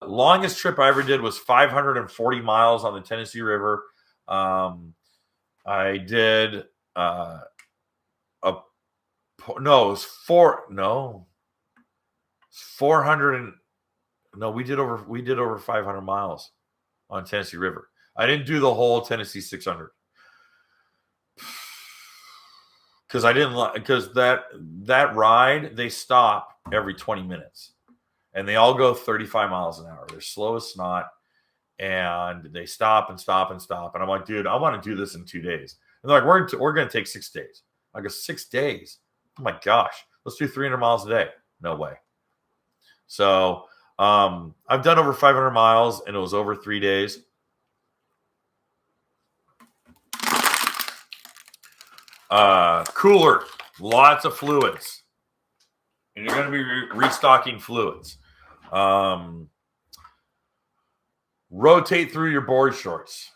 longest trip I ever did was 540 miles on the Tennessee River. I did it was 400 we did over 500 miles on Tennessee River. I didn't do the whole Tennessee 600 because that ride, they stop every 20 minutes and they all go 35 miles an hour. They're slow as snot and they stop and stop and stop. And I'm like, dude, I want to do this in 2 days. And they're like, we're going to take 6 days. I go, 6 days? Oh my gosh, let's do 300 miles a day. No way. So I've done over 500 miles and it was over 3 days. Cooler, lots of fluids. And you're going to be restocking fluids. Rotate through your board shorts.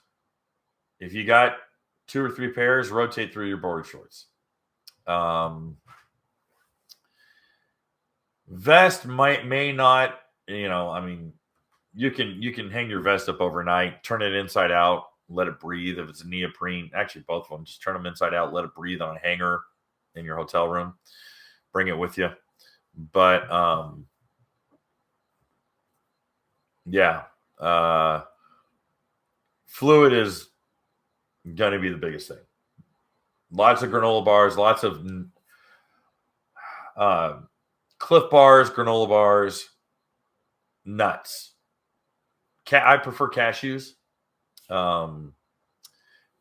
If you got 2 or 3 pairs, rotate through your board shorts. Vest may not, you can hang your vest up overnight, turn it inside out, let it breathe. If it's a neoprene, actually both of them, just turn them inside out, let it breathe on a hanger in your hotel room. Bring it with you. But fluid is going to be the biggest thing. Lots of granola bars, lots of Cliff Bars, granola bars, nuts. I prefer cashews.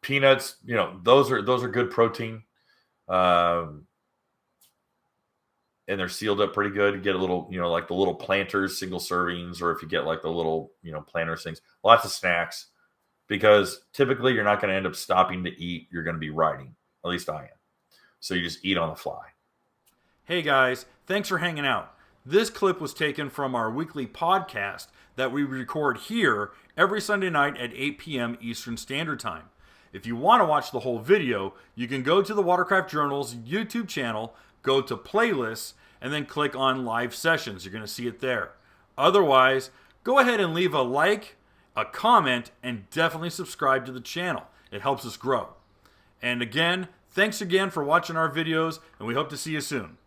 Peanuts, those are good protein. And they're sealed up pretty good. You get a little, like the little Planters single servings, or if you get like the little, Planters things, lots of snacks, because typically you're not going to end up stopping to eat. You're going to be riding. At least I am. So you just eat on the fly. Hey guys, thanks for hanging out. This clip was taken from our weekly podcast that we record here every Sunday night at 8 p.m. Eastern Standard Time. If you want to watch the whole video, you can go to the Watercraft Journal's YouTube channel, go to playlists, and then click on live sessions. You're going to see it there. Otherwise, go ahead and leave a like, a comment, and definitely subscribe to the channel. It helps us grow. And again, thanks again for watching our videos, and we hope to see you soon.